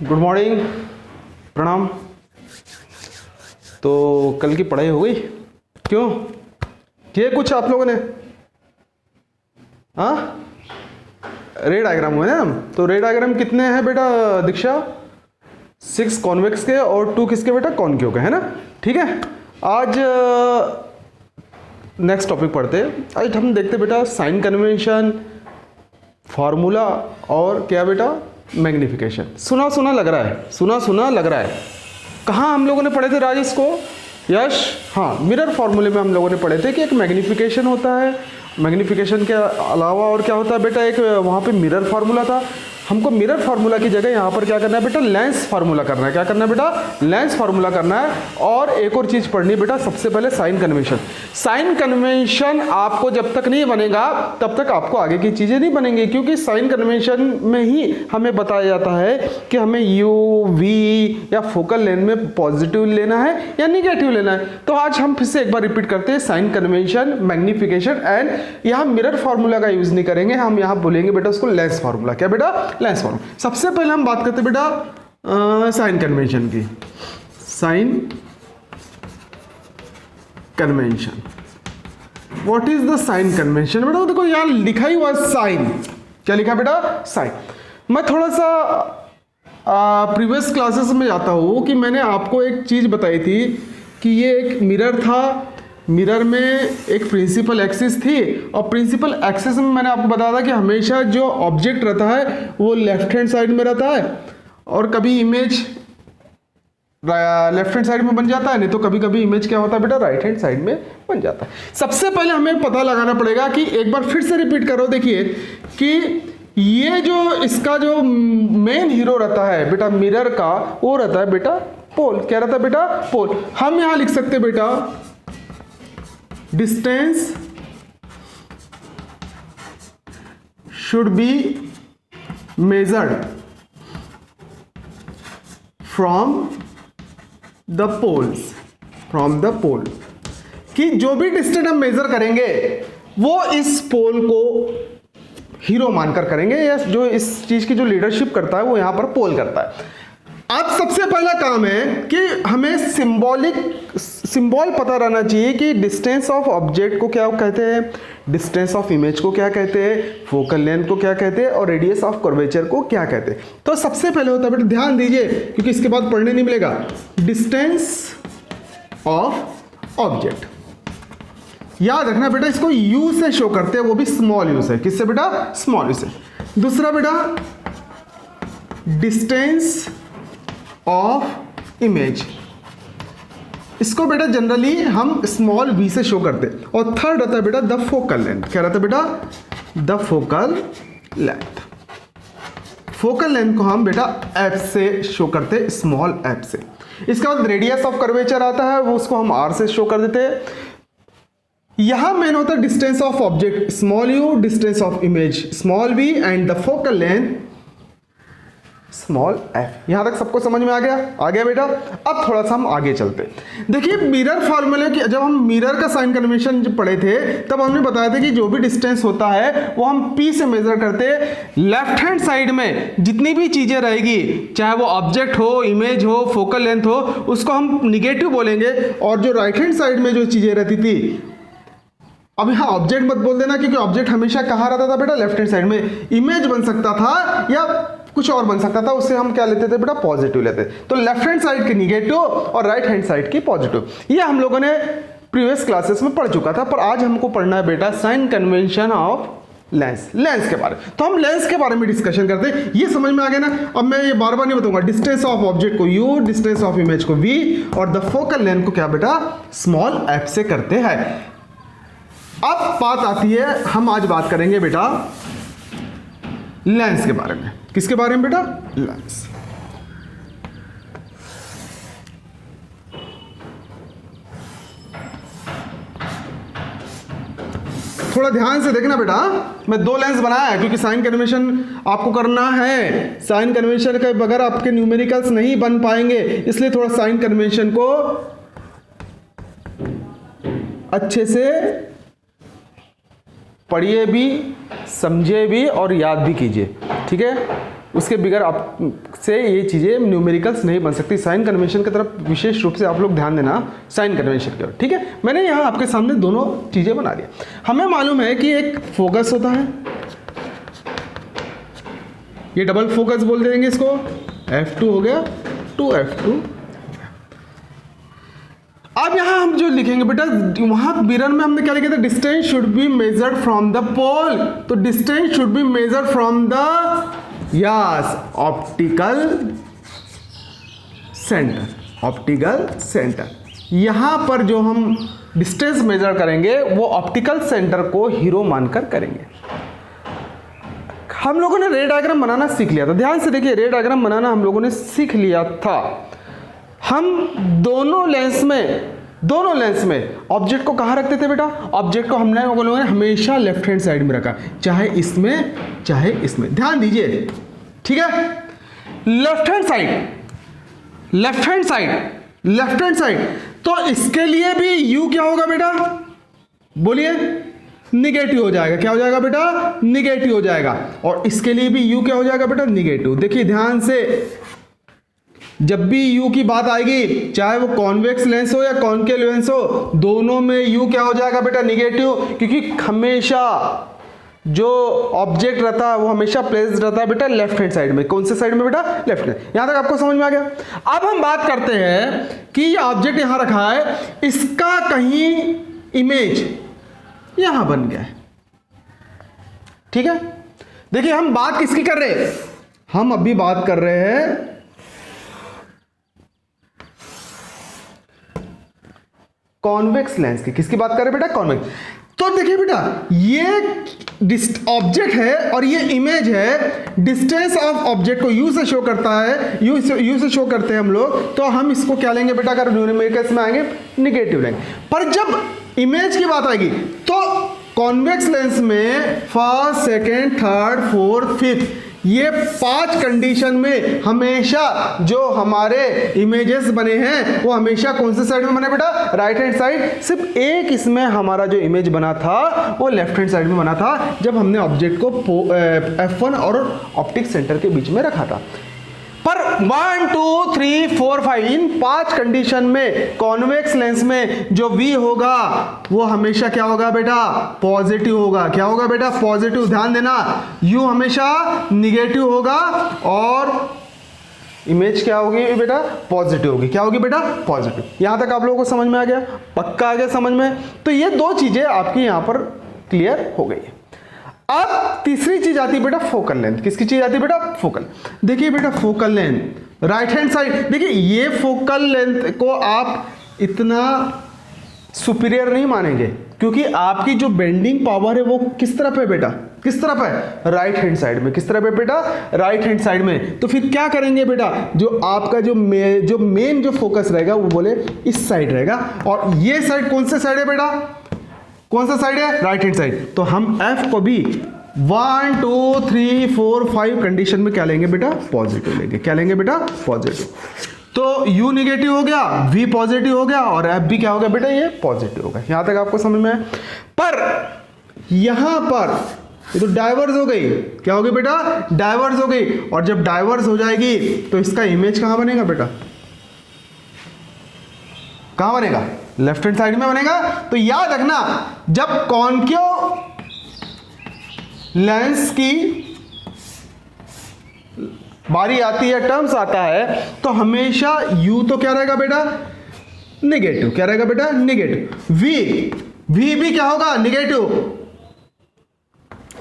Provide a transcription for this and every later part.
Good morning, प्रणाम। तो कल की पढ़ाई हो गई? क्यों किए कुछ आप लोगों ने? हाँ, रे डायग्राम हुए ना। तो रे डायग्राम कितने हैं बेटा दीक्षा? 6 कॉन्वेक्स के और 2 किसके बेटा? कॉनकेव के, है ना। ठीक है, आज नेक्स्ट टॉपिक पढ़ते हैं। आज हम देखते बेटा साइन कन्वेंशन, फार्मूला और क्या बेटा मैग्निफिकेशन। सुना सुना लग रहा है, सुना सुना लग रहा है। कहाँ हम लोगों ने पढ़े थे राज इसको? यश, हाँ, मिरर फार्मूले में हम लोगों ने पढ़े थे कि एक मैग्निफिकेशन होता है, मैग्निफिकेशन के अलावा और क्या होता है बेटा, एक वहाँ पे मिरर फार्मूला था। हमको मिरर फार्मूला की जगह यहाँ पर क्या करना है बेटा? लेंस फार्मूला करना है। क्या करना है बेटा? लेंस फार्मूला करना है। और एक और चीज़ पढ़नी है बेटा, सबसे पहले साइन कन्वेंशन। साइन कन्वेंशन आपको जब तक नहीं बनेगा तब तक आपको आगे की चीज़ें नहीं बनेंगी, क्योंकि साइन कन्वेंशन में ही हमें बताया जाता है कि हमें यू वी या फोकल लेंथ में पॉजिटिव लेना है या निगेटिव लेना है। तो आज हम फिर से एक बार रिपीट करते हैं, साइन कन्वेंशन, मैग्निफिकेशन एंड यहाँ मिरर फार्मूला का यूज नहीं करेंगे, हम यहाँ बोलेंगे बेटा उसको लेंस फार्मूला। क्या बेटा? Lens formula. सबसे पहले हम बात करते हैं बेटा साइन कन्वेंशन की। Sign convention, what is the sign convention बेटा? देखो यहाँ लिखा ही हुआ साइन। क्या लिखा बेटा? साइन। मैं थोड़ा सा प्रीवियस क्लासेस में जाता हूँ कि मैंने आपको एक चीज बताई थी कि ये एक मिरर था, मिरर में एक प्रिंसिपल एक्सिस थी और प्रिंसिपल एक्सिस में मैंने आपको बताया था कि हमेशा जो ऑब्जेक्ट रहता है वो लेफ्ट हैंड साइड में रहता है और कभी इमेज लेफ्ट हैंड साइड में बन जाता है, नहीं तो कभी कभी इमेज क्या होता है बेटा? राइट हैंड साइड में बन जाता है। सबसे पहले हमें पता लगाना पड़ेगा कि एक बार फिर से रिपीट करो, देखिए कि ये जो इसका जो मेन हीरो रहता है बेटा मिरर का, वो रहता है बेटा पोल। क्या रहता है बेटा? पोल। हम यहां लिख सकते बेटा distance should be measured from the poles, from the pole. कि जो भी डिस्टेंस हम मेजर करेंगे वो इस पोल को हीरो मानकर करेंगे, या जो इस चीज की जो लीडरशिप करता है वो यहां पर पोल करता है। अब सबसे पहला काम है कि हमें सिंबल पता रहना चाहिए कि डिस्टेंस ऑफ ऑब्जेक्ट को क्या कहते हैं, डिस्टेंस ऑफ इमेज को क्या कहते हैं, फोकल लेंथ को क्या कहते हैं और रेडियस ऑफ कर्वेचर को क्या कहते हैं। तो सबसे पहले होता है बेटा, ध्यान दीजिए क्योंकि इसके बाद पढ़ने नहीं मिलेगा, डिस्टेंस ऑफ ऑब्जेक्ट। याद रखना बेटा, इसको यू से शो करते हैं, वो भी स्मॉल यू से। किससे बेटा? स्मॉल यू से। दूसरा बेटा डिस्टेंस ऑफ इमेज, इसको बेटा जनरली हम स्मॉल v से शो करते हैं। और थर्ड रहता है बेटा द फोकल लेंथ। क्या रहता है बेटा? The focal length. Focal length को हम बेटा f से शो करते हैं, स्मॉल f से। इसके बाद रेडियस ऑफ कर्वेचर आता है, वो उसको हम r से शो कर देते हैं। यहां मेन होता है distance of object small u, distance of image small v and the focal length small f। यहां तक सबको समझ में आ गया? आ गया बेटा। अब थोड़ा सा हम आगे चलते हैं। देखिए मिरर फार्मूले की, जब हम मिरर का साइन कन्वेंशन पढ़े थे तब हमने बताया था कि जो भी डिस्टेंस होता है वो हम p से मेजर करते हैं। लेफ्ट हैंड साइड में जितनी भी चीजें रहेगी, चाहे वो ऑब्जेक्ट हो, इमेज हो, फोकल लेंथ हो, उसको हम निगेटिव बोलेंगे। और जो राइट हैंड साइड में जो चीजें रहती थी, अब यहाँ ऑब्जेक्ट मत बोल देना क्योंकि ऑब्जेक्ट हमेशा कहाँ रहता था बेटा? लेफ्ट हैंड साइड में। इमेज बन सकता था या कुछ और बन सकता था, उससे हम क्या लेते थे बेटा? पॉजिटिव लेते। तो लेफ्ट हैंड साइड की निगेटिव और राइट हैंड साइड की पॉजिटिव। ये हम लोगों ने प्रीवियस क्लासेस में पढ़ चुका था, पर आज हमको पढ़ना है बेटा sign convention of lens, lens के बारे में। तो हम लेंस के बारे में डिस्कशन करते हैं। ये समझ में आ गया ना? अब मैं ये बार बार नहीं बताऊंगा। डिस्टेंस ऑफ ऑब्जेक्ट को u, डिस्टेंस ऑफ इमेज को v और द फोकल लेंथ को क्या बेटा? स्मॉल f से करते हैं। अब बात आती है, हम आज बात करेंगे बेटा लेंस के बारे में। किसके बारे में बेटा? लेंस। थोड़ा ध्यान से देखना बेटा, मैं 2 लेंस बनाया है क्योंकि साइन कन्वेंशन आपको करना है। साइन कन्वेंशन के बगैर आपके न्यूमेरिकल्स नहीं बन पाएंगे, इसलिए थोड़ा साइन कन्वेंशन को अच्छे से पढ़िए भी, समझिए भी और याद भी कीजिए। ठीक है, उसके बिगर आप से ये चीज़ें न्यूमेरिकल्स नहीं बन सकती। साइन कन्वेंशन की तरफ विशेष रूप से आप लोग ध्यान देना, साइन कन्वेंशन की ओर, ठीक है। मैंने यहाँ आपके सामने दोनों चीज़ें बना दिया। हमें मालूम है कि एक फोकस होता है, ये डबल फोकस बोल देंगे इसको, F2 हो गया, 2F2। अब यहां हम जो लिखेंगे बेटा, वहां मिरर में हमने क्या लिखा था, distance should be measured from the pole, तो distance should be measured from the yes optical centre, optical centre. यहां पर जो हम डिस्टेंस मेजर करेंगे वो ऑप्टिकल सेंटर को हीरो मानकर करेंगे। हम लोगों ने रे डायग्राम बनाना सीख लिया था, ध्यान से देखिए, रे डायग्राम बनाना हम लोगों ने सीख लिया था। हम दोनों लेंस में ऑब्जेक्ट को कहाँ रखते थे बेटा, ऑब्जेक्ट को हमने लोगों ने हमेशा लेफ्ट हैंड साइड में रखा, चाहे इसमें चाहे इसमें, ध्यान दीजिए, ठीक है। Left hand side, left hand side, left hand side, तो इसके लिए भी यू क्या होगा बेटा, बोलिए, निगेटिव हो जाएगा। क्या हो जाएगा बेटा, निगेटिव हो जाएगा। और इसके लिए भी यू क्या हो जाएगा बेटा, निगेटिव। देखिए ध्यान से, जब भी यू की बात आएगी, चाहे वो कॉन्वेक्स लेंस हो या कॉनकेव लेंस हो, दोनों में यू क्या हो जाएगा बेटा, निगेटिव, क्योंकि हमेशा जो ऑब्जेक्ट रहता है वो हमेशा प्लेस रहता है बेटा लेफ्ट हैंड साइड में। कौन से साइड में बेटा, लेफ्ट हैंड। यहां तक आपको समझ में आ गया। अब हम बात करते हैं कि ये ऑब्जेक्ट यहां रखा है, इसका कहीं इमेज यहां बन गया है, ठीक है। देखिए हम बात किसकी कर रहे हैं, हम अभी बात कर रहे हैं कॉन्वेक्स लेंस की। किसकी बात कर रहे हैं बेटा, कॉन्वेक्स। तो देखिए बेटा, ये ऑब्जेक्ट है और ये इमेज है। डिस्टेंस ऑफ ऑब्जेक्ट को यू से शो करता है, यू से शो करते हैं हम लोग, तो हम इसको क्या लेंगे बेटा, अगर न्यूमेरिकल्स में आएंगे निगेटिव लेंगे। पर जब इमेज की बात आएगी तो कॉन्वेक्स लेंस में first, second, third, fourth, fifth, ये 5 कंडीशन में हमेशा जो हमारे इमेजेस बने हैं वो हमेशा कौन से साइड में बने बेटा, राइट हैंड साइड। सिर्फ एक इसमें हमारा जो इमेज बना था वो लेफ्ट हैंड साइड में बना था, जब हमने ऑब्जेक्ट को F1 और ऑप्टिक सेंटर के बीच में रखा था। पर 1 2 3 4 5 इन 5 कंडीशन में कॉन्वेक्स लेंस में जो V होगा वो हमेशा क्या होगा बेटा, पॉजिटिव होगा। क्या होगा बेटा, पॉजिटिव। ध्यान देना, U हमेशा निगेटिव होगा और इमेज क्या होगी बेटा, पॉजिटिव होगी। क्या होगी बेटा, पॉजिटिव। यहां तक आप लोगों को समझ में आ गया, पक्का आ गया समझ में। तो ये 2 चीजें आपकी यहां पर क्लियर हो गई है। अब तीसरी चीज आती है बेटा, फोकल लेंथ। किसकी चीज आती है बेटा, फोकल। देखिए बेटा, focal length right hand side, देखिए ये फोकल लेंथ को आप इतना सुपीरियर नहीं मानेंगे, क्योंकि आपकी जो बेंडिंग पावर है वो किस तरफ है बेटा, किस तरफ है, राइट हैंड साइड में। किस तरफ है बेटा, राइट हैंड साइड में। तो फिर क्या करेंगे बेटा, जो आपका जो मेन जो फोकस रहेगा वो बोले इस साइड रहेगा, और ये साइड कौन से साइड है बेटा, कौन सा साइड है, राइट हैंड साइड। तो हम F को भी 1 2 3 4 5 कंडीशन में क्या लेंगे बेटा, पॉजिटिव लेंगे। क्या लेंगे बेटा, पॉजिटिव। तो U निगेटिव हो गया, V पॉजिटिव हो गया और F भी क्या हो गया बेटा, ये पॉजिटिव हो गया। यहां तक आपको समझ में है। पर यहां पर ये तो डाइवर्स हो गई। क्या हो गई बेटा, डाइवर्स हो गई। और जब डाइवर्स हो जाएगी तो इसका इमेज कहां बनेगा बेटा, कहां बनेगा, लेफ्ट हैंड साइड में बनेगा। तो याद रखना, जब कॉनकेव लेंस की बारी आती है, टर्म्स आता है, तो हमेशा U तो क्या रहेगा बेटा, निगेटिव। क्या रहेगा बेटा, निगेटिव। V भी क्या होगा, निगेटिव।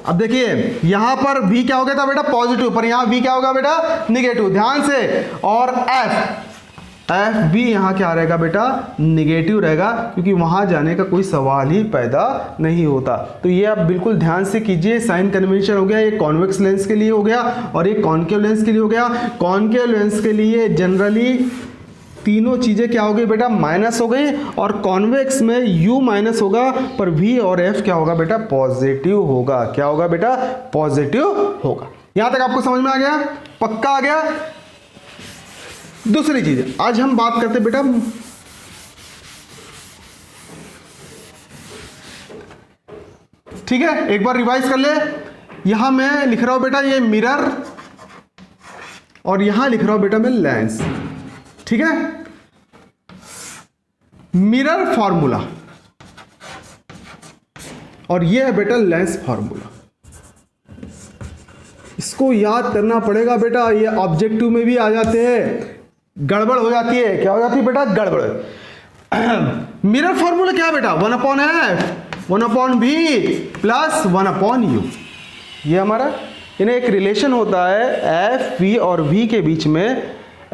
अब देखिए यहां पर V क्या हो गया था बेटा, पॉजिटिव, पर यहां V क्या होगा बेटा, निगेटिव। ध्यान से। और F भी यहां क्या रहेगा बेटा, निगेटिव रहेगा, क्योंकि वहां जाने का कोई सवाल ही पैदा नहीं होता। तो ये आप बिल्कुल ध्यान से कीजिए। साइन कन्वेंशन हो गया, ये कॉन्वेक्स लेंस के लिए हो गया और ये कॉनकेव लेंस के लिए हो गया। कॉनकेव लेंस के लिए जनरली तीनों चीजें क्या हो गई बेटा, माइनस हो गई, और कॉन्वेक्स में U माइनस होगा, पर V और F क्या होगा बेटा, पॉजिटिव होगा। क्या होगा बेटा, पॉजिटिव होगा। यहां तक आपको समझ में आ गया, पक्का आ गया। दूसरी चीज आज हम बात करते बेटा, ठीक है, एक बार रिवाइज कर ले। यहां मैं लिख रहा हूं बेटा, ये मिरर और यहां लिख रहा हूं बेटा मैं लेंस, ठीक है। मिरर फॉर्मूला, और ये है बेटा लेंस फॉर्मूला। इसको याद करना पड़ेगा बेटा, ये ऑब्जेक्टिव में भी आ जाते हैं, गड़बड़ हो जाती है। क्या हो जाती है बेटा? गड़बड़। मिरर फॉर्मूला क्या है बेटा? 1/f 1/v plus 1/u। ये हमारा इन्हें एक रिलेशन होता है एफ वी और वी के बीच में,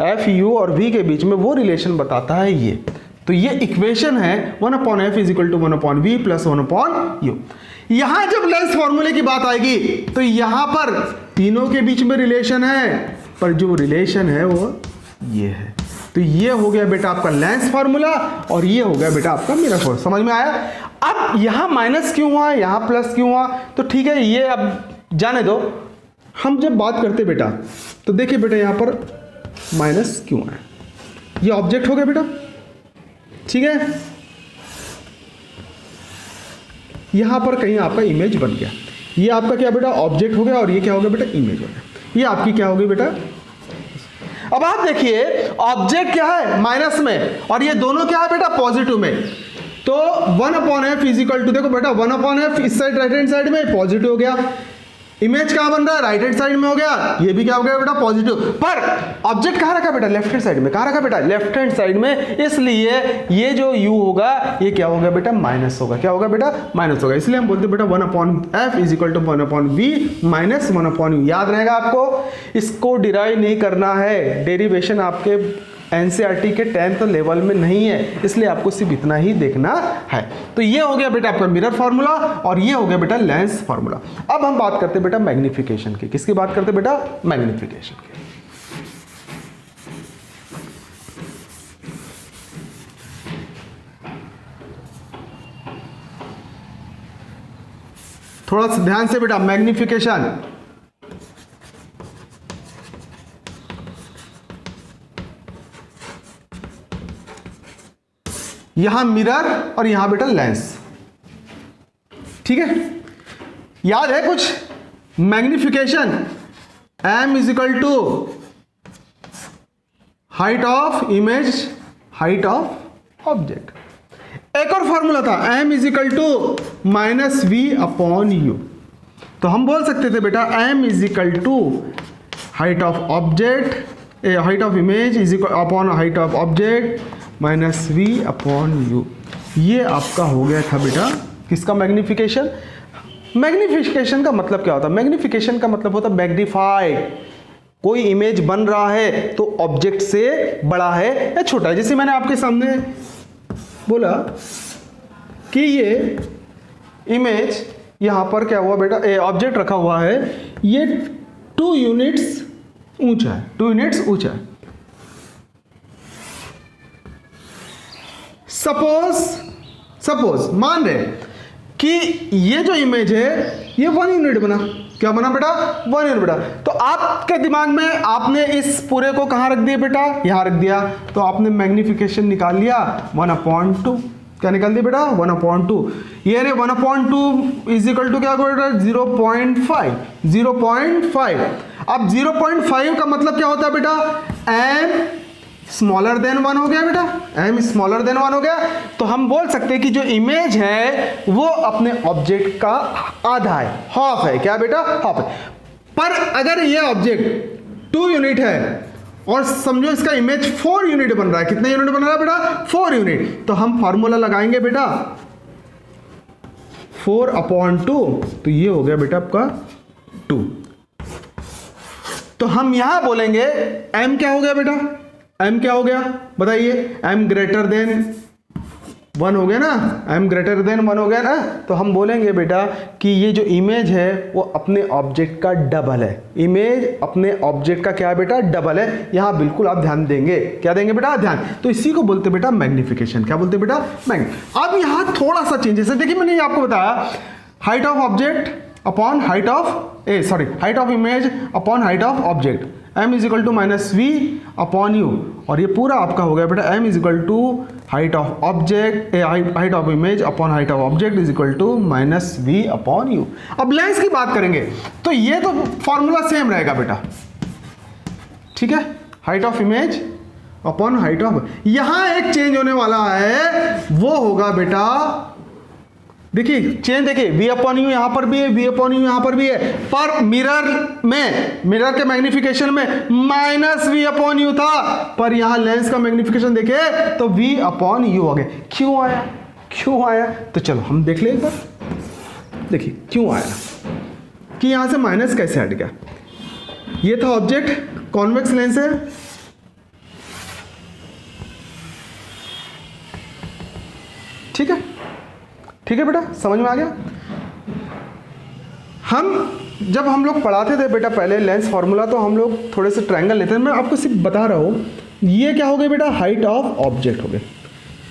एफ यू और वी के बीच में, वो रिलेशन बताता है ये। तो ये इक्वेशन है 1/f = 1/v प्लस 1/u। यहां जब लेंस फॉर्मूले की बात आएगी तो यहां पर तीनों के बीच में रिलेशन है, पर जो रिलेशन है वो ये है। तो ये हो गया बेटा आपका लेंस फॉर्मूला, और ये हो गया बेटा आपका मिरर फॉर्मूला। समझ में आया? अब यहां माइनस क्यों हुआ, यहां प्लस क्यों हुआ? तो ठीक है, ये अब जाने दो। हम जब बात करते बेटा, तो देखिए बेटा यहां पर माइनस क्यों है, ये ऑब्जेक्ट हो गया बेटा, ठीक है। यहां पर कहीं आपका इमेज बन गया, ये आपका क्या बेटा? ऑब्जेक्ट हो गया, और ये क्या हो गया बेटा? इमेज हो गया। ये आपकी क्या हो गई बेटा? अब आप देखिए ऑब्जेक्ट क्या है? माइनस में, और ये दोनों क्या है बेटा? पॉजिटिव में। तो 1/f = देखो बेटा 1/f इस साइड राइट हैंड साइड में पॉजिटिव हो गया, इमेज कहां बन रहा है? राइट हैंड साइड में हो गया, ये भी क्या हो गया बेटा? पॉजिटिव। पर ऑब्जेक्ट कहां रखा बेटा? लेफ्ट हैंड साइड में। कहां रखा बेटा? लेफ्ट हैंड साइड में। इसलिए ये जो u होगा ये क्या होगा बेटा? माइनस होगा। क्या होगा बेटा? माइनस होगा। इसलिए हम बोलते बेटा 1/f = 1/v माइनस 1/u। याद रहेगा आपको, इसको डिराइव नहीं करना है, डेरिवेशन आपके एनसीईआरटी के 10th लेवल में नहीं है, इसलिए आपको सिर्फ इतना ही देखना है। तो ये हो गया बेटा आपका मिरर फार्मूला, और ये हो गया बेटा लेंस फार्मूला। अब हम बात करते बेटा मैग्निफिकेशन की। किसकी बात करते बेटा? मैग्निफिकेशन की। थोड़ा सा ध्यान से बेटा, मैग्निफिकेशन। यहां मिरर और यहां बेटा लेंस, ठीक है। याद है कुछ? Magnification m = height of image, height of object. एक और फॉर्मूला था m = -v/u। तो हम बोल सकते थे बेटा m = height of object, height of image upon height of object -v/u। ये आपका हो गया था बेटा किसका? मैग्निफिकेशन। मैग्निफिकेशन का मतलब क्या होता है? मैग्निफिकेशन का मतलब होता है मैग्नीफाइड। कोई इमेज बन रहा है तो ऑब्जेक्ट से बड़ा है या छोटा है। जैसे मैंने आपके सामने बोला कि ये इमेज यहां पर क्या हुआ बेटा? ऑब्जेक्ट रखा हुआ है, ये 2 यूनिट्स ऊंचा है, 2 यूनिट्स ऊंचा है। सपोज मान रहे कि ये जो इमेज है ये 1 यूनिट बना। क्या बना बेटा? 1 यूनिट बना। तो आपके दिमाग में आपने इस पूरे को कहां रख दिया बेटा? यहां रख दिया। तो आपने मैग्निफिकेशन निकाल लिया 1/2। क्या निकाल दिया बेटा? 1/2। ये 1/2 क्या बेटा? 0.5। 0.5। अब 0.5 का मतलब क्या होता है बेटा? m स्मॉलर देन 1 हो गया बेटा, m स्मॉलर देन 1 हो गया। तो हम बोल सकते हैं कि जो इमेज है वो अपने ऑब्जेक्ट का आधा है, हाफ है। क्या बेटा? हाफ है। पर अगर ये ऑब्जेक्ट 2 यूनिट है और समझो इसका इमेज 4 यूनिट बन रहा है, कितने यूनिट बन रहा है बेटा? 4 यूनिट। तो हम फॉर्मूला लगाएंगे बेटा 4/2। तो ये हो गया बेटा आपका 2। तो हम यहां बोलेंगे m क्या हो गया बेटा? m क्या हो गया बताइए? m ग्रेटर देन 1 हो गया ना, m ग्रेटर देन 1 हो गया ना। तो हम बोलेंगे बेटा कि ये जो इमेज है वो अपने ऑब्जेक्ट का डबल है। इमेज अपने ऑब्जेक्ट का क्या है बेटा? डबल है। यहां बिल्कुल आप ध्यान देंगे। क्या देंगे बेटा? ध्यान। तो इसी को बोलते बेटा मैग्निफिकेशन। क्या बोलते बेटा? अब यहां थोड़ा सा चेंजेस है। देखिए मैंने आपको बताया height of object upon height of height of image upon height of object, m = -v/u। और ये पूरा आपका हो गया बेटा m = height of object, height of image upon height of object -v/u। अब लेंस की बात करेंगे तो ये तो फॉर्मूला सेम रहेगा बेटा, ठीक ठीक है, height of image upon height of, यहां एक चेंज होने वाला है, वो होगा बेटा, देखिए चेंज देखिए, v अपॉन यू यहां पर भी है, v अपॉन यू यहां पर भी है, पर मिरर के मैग्निफिकेशन में माइनस v अपॉन यू था, पर यहां लेंस का मैग्निफिकेशन देखे तो v अपॉन यू हो गया। क्यों आया तो चलो हम देख ले एक बार, देखिए क्यों आया कि यहां से माइनस कैसे हट गया। ये था ऑब्जेक्ट, कॉन्वेक्स लेंस है, ठीक है बेटा, समझ में आ गया। जब हम लोग पढ़ाते थे बेटा पहले लेंस फार्मूला, तो हम लोग थोड़े से ट्रायंगल लेते हैं, मैं आपको सिर्फ बता रहा हूँ। ये क्या हो गया बेटा, हाइट ऑफ ऑब्जेक्ट हो गया,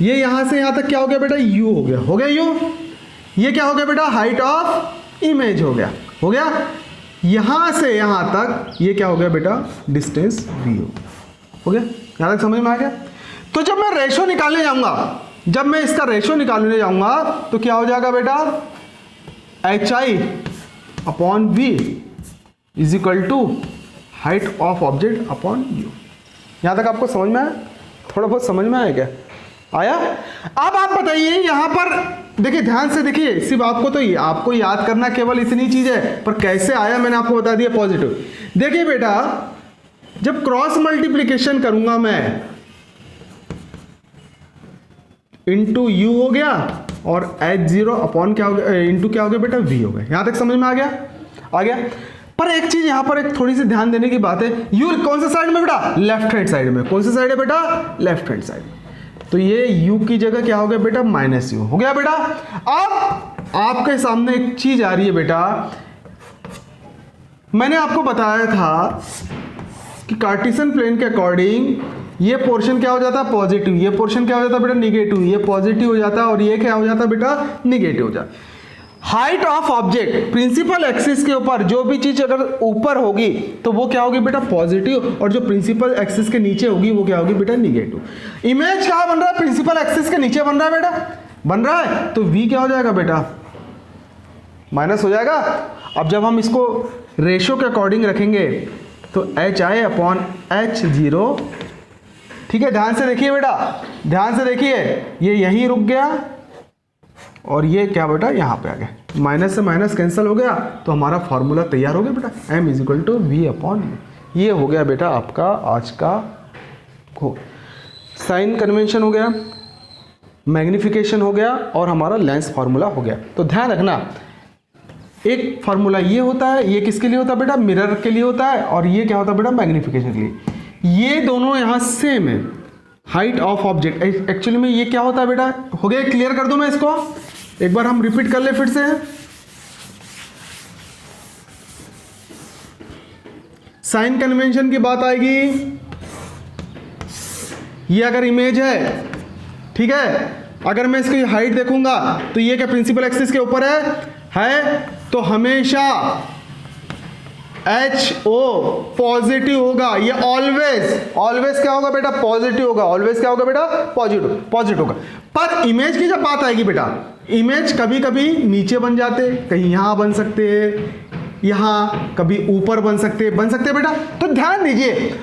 ये यहाँ से यहाँ तक क्या हो गया बेटा, यू हो गया यू। ये क्या हो गया बेटा, हाइट ऑफ इमेज हो गया। यहाँ से यहाँ तक ये क्या हो गया बेटा, डिस्टेंस वी हो गया। यहाँ तक समझ में आ गया। तो जब मैं रेशो निकालने जाऊँगा, जब मैं इसका रेशो निकालने जाऊंगा तो क्या हो जाएगा बेटा, h i upon v is equal to height of object upon u. यहां तक आपको समझ में आया, थोड़ा बहुत समझ में आया क्या, आया। अब आप बताइए यहां पर देखिए, ध्यान से देखिए, सिर्फ आपको याद करना केवल इतनी चीज है, पर कैसे आया मैंने आपको बता दिया पॉजिटिव। देखिए बेटा, जब क्रॉस मल्टीप्लीकेशन करूंगा मैं, इंटू यू हो गया और H0 अपॉन क्या हो गया, इंटू क्या हो गया बेटा, V हो गया। यहां तक समझ में आ गया। पर एक चीज यहां पर एक थोड़ी सी ध्यान देने की बात है, यू कौन से साइड में बेटा, लेफ्ट हैंड साइड में। कौन सी साइड है बेटा, लेफ्ट हैंड साइड। तो ये u की जगह क्या हो गया बेटा, माइनस यू हो गया बेटा। अब आपके सामने एक चीज आ रही है बेटा, मैंने आपको बताया था कि कार्टेशियन प्लेन के अकॉर्डिंग ये पोर्शन क्या हो जाता है, पॉजिटिव, ये पोर्शन क्या हो जाता है बेटा, निगेटिव, ये पॉजिटिव हो जाता है और ये क्या हो जाता है बेटा, निगेटिव हो जाता है। Height of object principal axis के ऊपर जो भी चीज अगर ऊपर होगी तो वो क्या होगी बेटा, पॉजिटिव, और जो प्रिंसिपल एक्सिस के नीचे होगी वो क्या होगी बेटा, निगेटिव। इमेज कहां बन रहा है, प्रिंसिपल एक्सिस के नीचे बन रहा है बेटा, बन रहा है, तो v क्या हो जाएगा बेटा, माइनस हो जाएगा। अब जब हम इसको रेशो के अकॉर्डिंग रखेंगे तो एच आई अपॉन H0, ठीक है, ध्यान से देखिए बेटा, ध्यान से देखिए, ये यहीं रुक गया और ये क्या बेटा यहाँ पे आ गया, माइनस से माइनस कैंसिल हो गया, तो हमारा फॉर्मूला तैयार हो गया बेटा, m is equal to v upon u. ये हो गया बेटा आपका आज का साइन कन्वेंशन हो गया, मैग्निफिकेशन हो गया और हमारा लेंस फार्मूला हो गया। तो ध्यान रखना, एक फार्मूला ये होता है, ये किसके लिए होता है बेटा, मिरर के लिए होता है, और ये क्या होता है बेटा, मैग्निफिकेशन के लिए। ये दोनों यहां सेम है, हाइट ऑफ ऑब्जेक्ट। एक्चुअली में ये क्या होता है बेटा, हो गया, क्लियर कर दूं मैं इसको, एक बार हम रिपीट कर ले फिर से। साइन कन्वेंशन की बात आएगी, ये अगर इमेज है, ठीक है, अगर मैं इसकी हाइट देखूंगा तो ये क्या प्रिंसिपल एक्सिस के ऊपर है, तो हमेशा HO पॉजिटिव होगा, ये ऑलवेज क्या होगा बेटा, पॉजिटिव होगा, ऑलवेज क्या होगा बेटा, पॉजिटिव होगा। पर इमेज की जब बात आएगी बेटा, इमेज कभी कभी नीचे बन जाते, कहीं यहां बन सकते हैं, यहां कभी ऊपर बन सकते हैं बेटा। तो ध्यान दीजिए,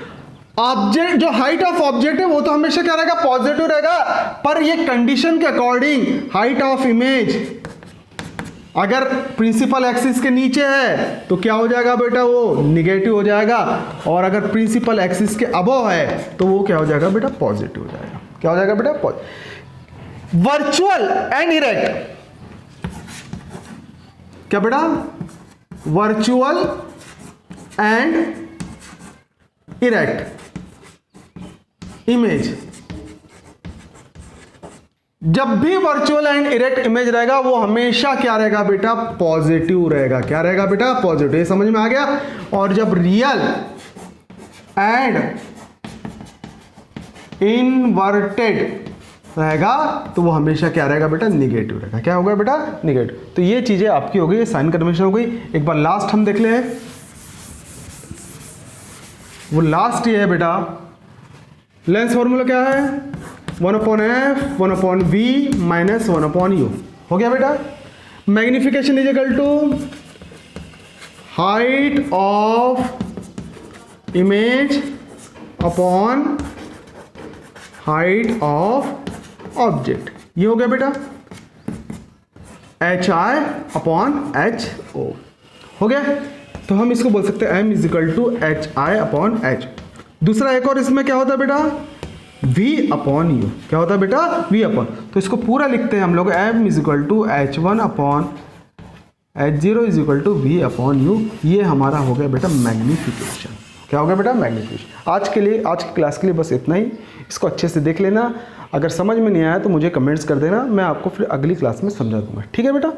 ऑब्जेक्ट जो हाइट ऑफ ऑब्जेक्ट है वो तो हमेशा क्या रहेगा, पॉजिटिव रहेगा, पर ये कंडीशन के अकॉर्डिंग हाइट ऑफ इमेज अगर प्रिंसिपल एक्सिस के नीचे है तो क्या हो जाएगा बेटा, वो निगेटिव हो जाएगा, और अगर प्रिंसिपल एक्सिस के अबव है तो वो क्या हो जाएगा बेटा, पॉजिटिव हो जाएगा। क्या हो जाएगा बेटा, वर्चुअल एंड इरेक्ट, क्या बेटा, वर्चुअल एंड इरेक्ट इमेज, जब भी वर्चुअल एंड इरेक्ट इमेज रहेगा वो हमेशा क्या रहेगा बेटा, पॉजिटिव रहेगा। क्या रहेगा बेटा, पॉजिटिव। ये समझ में आ गया। और जब रियल एंड इनवर्टेड रहेगा तो वो हमेशा क्या रहेगा बेटा, निगेटिव रहेगा। क्या होगा बेटा, निगेटिव। तो ये चीजें आपकी हो गई, साइन कन्वेंशन हो गई। एक बार लास्ट हम देख ले, वो लास्ट ये है बेटा, लेंस फॉर्मूला क्या है, 1/f 1/v माइनस 1/u। हो गया बेटा। Magnification is equal to height of image upon height of object, ये हो गया बेटा h i upon h o, हो गया। तो हम इसको बोल सकते हैं m is equal to h i upon h. दूसरा एक और इसमें क्या होता है बेटा v अपॉन यू, क्या होता है बेटा v अपॉन, तो इसको पूरा लिखते हैं हम लोग m is equal to h one upon h zero is equal to v upon u. ये हमारा हो गया बेटा मैग्नीफिकेशन, क्या हो गया बेटा मैग्नीफिकेशन। आज के लिए, आज की क्लास के लिए बस इतना ही, इसको अच्छे से देख लेना। अगर समझ में नहीं आया तो मुझे कमेंट्स कर देना, मैं आपको फिर अगली क्लास में समझा दूंगा, ठीक है बेटा।